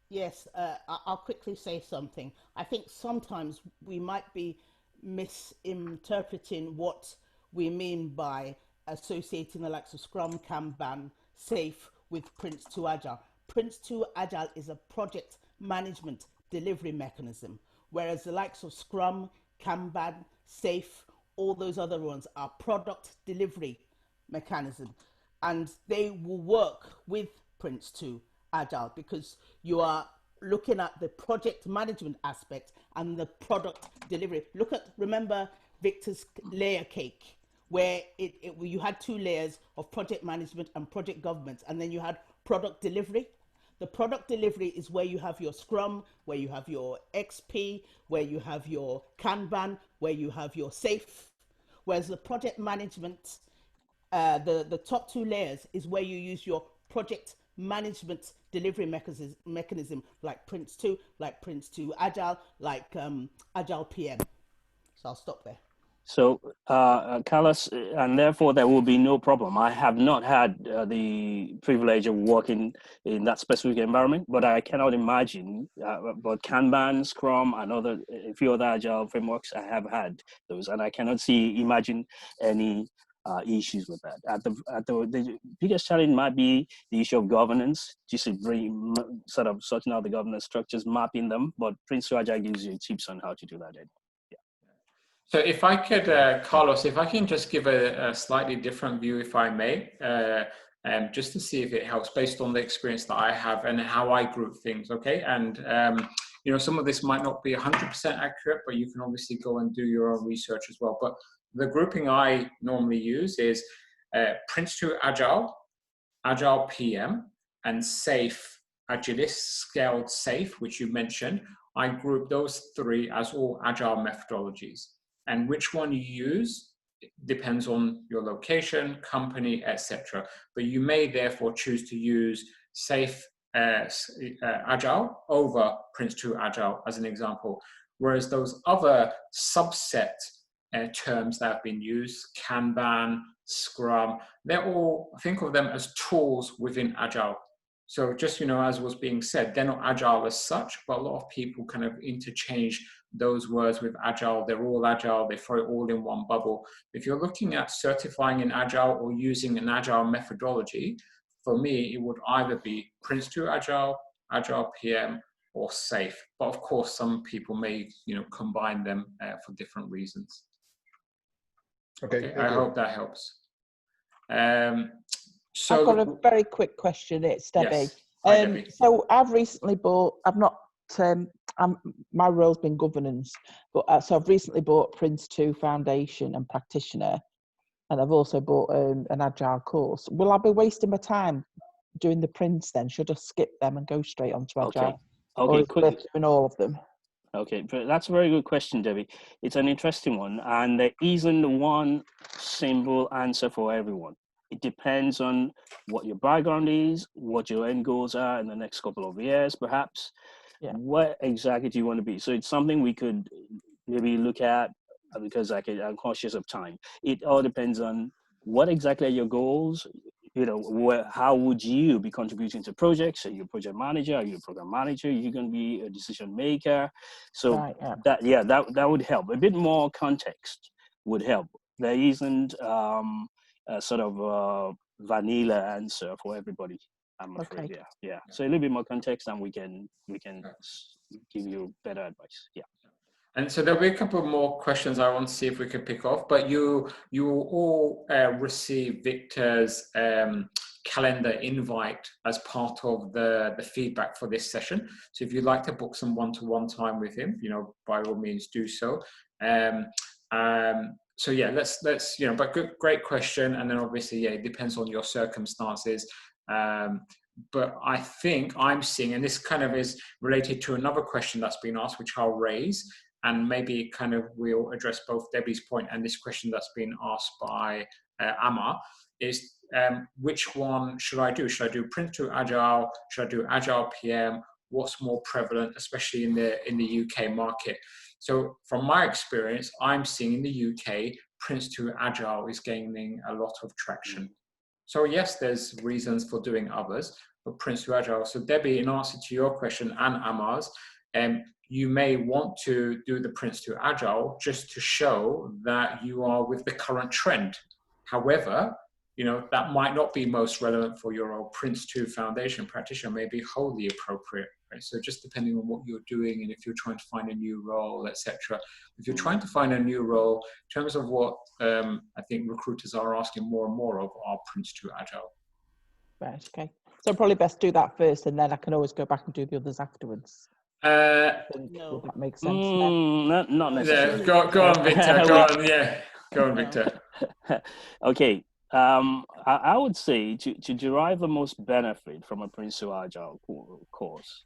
Yes, I'll quickly say something. I think sometimes we might be misinterpreting what we mean by associating the likes of Scrum, Kanban, SAFe with PRINCE2 Agile. PRINCE2 Agile is a project management delivery mechanism, whereas the likes of Scrum, Kanban, SAFe, all those other ones are product delivery mechanism, and they will work with PRINCE2 Agile because you are looking at the project management aspect and the product delivery. Remember Victor's layer cake, where you had two layers of project management and project governance, and then you had product delivery. The product delivery is where you have your Scrum, where you have your XP, where you have your Kanban, where you have your SAFe. Whereas the project management, the top two layers is where you use your project management delivery mechanism like PRINCE2, like PRINCE2 Agile, like Agile PM. So I'll stop there. So, Carlos, and therefore there will be no problem. I have not had the privilege of working in that specific environment, but I cannot imagine, but Kanban, Scrum, and a few other Agile frameworks, I have had those, and I cannot imagine any issues with that. The biggest challenge might be the issue of governance, just sort of sorting out the governance structures, mapping them, but PRINCE2 Agile gives you tips on how to do that. So if I could, Carlos, if I can just give a slightly different view, if I may, just to see if it helps based on the experience that I have and how I group things, okay? And, some of this might not be 100% accurate, but you can obviously go and do your own research as well. But the grouping I normally use is PRINCE2 Agile, Agile PM, and SAFe, Agilist, Scaled SAFe, which you mentioned. I group those three as all Agile methodologies. And which one you use depends on your location, company, etc. But you may therefore choose to use SAFe Agile over PRINCE2 Agile as an example. Whereas those other subset terms that have been used, Kanban, Scrum, they're all, think of them as tools within Agile. So just, as was being said, they're not Agile as such, but a lot of people kind of interchange those words with Agile. They're all Agile, they throw it all in one bubble. If you're looking at certifying in Agile or using an Agile methodology, for me, it would either be PRINCE2 Agile, Agile PM, or SAFe. But of course, some people may, combine them for different reasons. Okay, I hope that helps. So I've got a very quick question. It's Debbie. Yes. Hi, Debbie. So I've recently bought, my role's been governance, but so I've recently bought PRINCE2 Foundation and Practitioner, and I've also bought an Agile course. Will I be wasting my time doing the Prince then? Should I skip them and go straight onto Agile? Okay, quick. In all of them. Okay, that's a very good question, Debbie. It's an interesting one, and there isn't one simple answer for everyone. It depends on what your background is, what your end goals are in the next couple of years, perhaps. Yeah. What exactly do you want to be? So it's something we could maybe look at, because I'm conscious of time. It all depends on what exactly are your goals. You know, how would you be contributing to projects? Are you a project manager? Are you a program manager? Are you going to be a decision maker? So Right, yeah. that would help. A bit more context would help. There isn't a sort of vanilla answer for everybody, I'm afraid. Okay. Yeah. So a little bit more context, and we can give you better advice. Yeah. And so there'll be a couple more questions I want to see if we can pick off, but you will all receive Victor's calendar invite as part of the feedback for this session. So if you'd like to book some one-to-one time with him, you know, by all means do so. So yeah, let's you know, but great question. And then obviously, yeah, it depends on your circumstances. But I think I'm seeing, and this kind of is related to another question that's been asked, which I'll raise, and maybe kind of we'll address both Debbie's point and this question that's been asked by Amma, is which one should I do? Should I do Prince2 Agile? Should I do Agile PM? What's more prevalent, especially in the UK market? So from my experience, I'm seeing in the UK, Prince2 Agile is gaining a lot of traction. So yes, there's reasons for doing others, but Prince2 Agile. So Debbie, in answer to your question and Ammar's, you may want to do the Prince2 Agile just to show that you are with the current trend. However, you know, that might not be most relevant for your old Prince2 Foundation practitioner, may be wholly appropriate. Right? So just depending on what you're doing and if you're trying to find a new role, etc. If you're trying to find a new role, in terms of what I think recruiters are asking more and more of are Prince2 Agile. Right, okay. So probably best do that first, and then I can always go back and do the others afterwards. No. Would that make sense? Not necessarily. Yeah, go on, Victor. Go on, yeah. Go on, Victor. Okay. I would say to derive the most benefit from a Prince2 Agile course,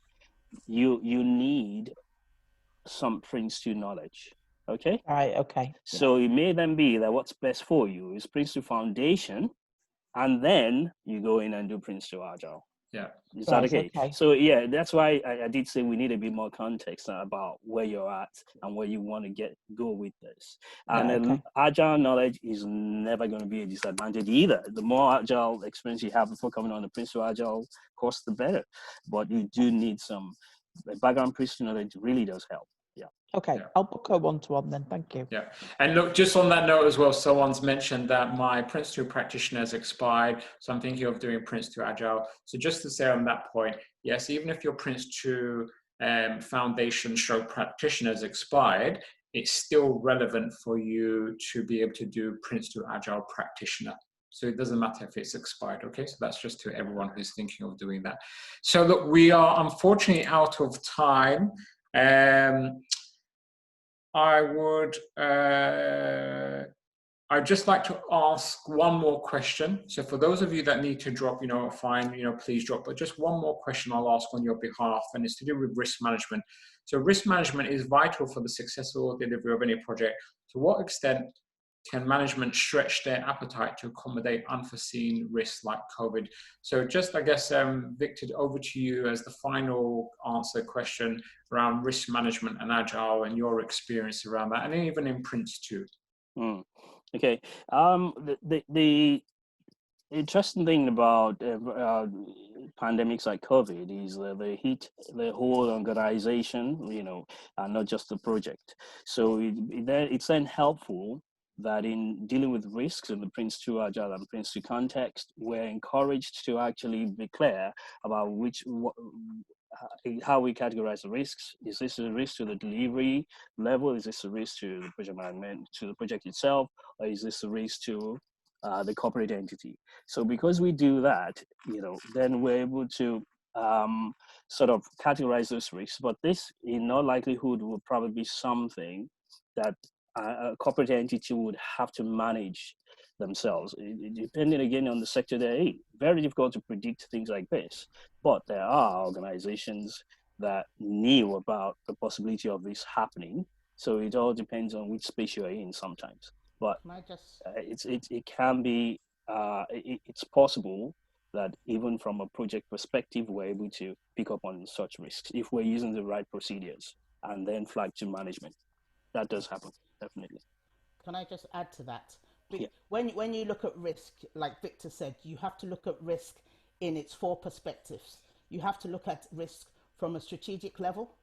you need some Prince2 knowledge. Okay. Right. Okay. So it may then be that what's best for you is Prince2 Foundation, and then you go in and do Prince2 Agile. Yeah. Is that okay? So yeah, that's why I did say we need a bit more context about where you're at and where you want to go with this. And Agile knowledge is never going to be a disadvantage either. The more Agile experience you have before coming on the Prince2 Agile course, the better. But you do need some background Prince2 knowledge. Really does help. Yeah. Okay, I'll book a one-to-one then. Thank you. Yeah, and look, just on that note as well, someone's mentioned that my Prince2 practitioner has expired, so I'm thinking of doing Prince2 Agile. So just to say on that point, yes, even if your Prince2 foundation practitioner has expired, it's still relevant for you to be able to do Prince2 Agile practitioner. So it doesn't matter if it's expired, okay? So that's just to everyone who's thinking of doing that. So look, we are unfortunately out of time. I'd just like to ask one more question. So for those of you that need to drop, you know, fine, you know, please drop, but just one more question I'll ask on your behalf, and it's to do with risk management. So risk management is vital for the successful delivery of any project. To what extent can management stretch their appetite to accommodate unforeseen risks like COVID? So just, I guess, Victor, over to you as the final answer question around risk management and Agile and your experience around that, and even in Prince2. Okay. The interesting thing about pandemics like COVID is that they hit the whole organization, you know, and not just the project. So it's then helpful that in dealing with risks in the Prince2 Agile and Prince2 context, we're encouraged to actually be clear about how we categorize the risks. Is this a risk to the delivery level? Is this a risk to the project management, to the project itself? Or is this a risk to the corporate entity? So because we do that, you know, then we're able to sort of categorize those risks. But this, in all likelihood, will probably be something that a corporate entity would have to manage themselves, depending again on the sector they're in. Very difficult to predict things like this, but there are organizations that knew about the possibility of this happening. So it all depends on which space you're in sometimes. But it can be, it's possible that even from a project perspective, we're able to pick up on such risks if we're using the right procedures and then flag to management. that does happen, definitely. Can I just add to that? Yeah. When you look at risk, like Victor said, you have to look at risk in its 4 perspectives. You have to look at risk from a strategic level,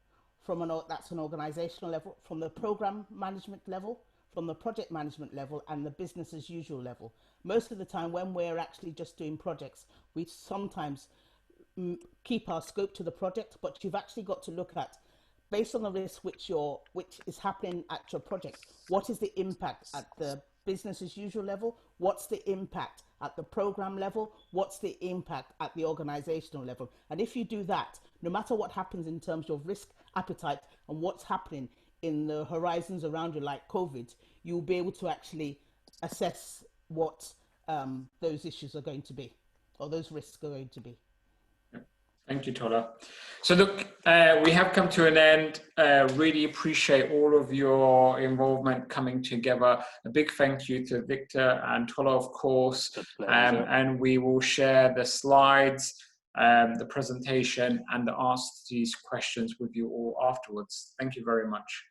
that's an organizational level, from the program management level, from the project management level, and the business as usual level. Most of the time when we're actually just doing projects, we sometimes keep our scope to the project, but you've actually got to look at, based on the risk which is happening at your project, what is the impact at the business as usual level? What's the impact at the program level? What's the impact at the organizational level? And if you do that, no matter what happens in terms of risk appetite and what's happening in the horizons around you, like COVID, you'll be able to actually assess what those issues are going to be, or those risks are going to be. Thank you, Tola. So look, we have come to an end. Really appreciate all of your involvement coming together. A big thank you to Victor and Tola, of course. And we will share the slides, the presentation, and the answers to these questions with you all afterwards. Thank you very much.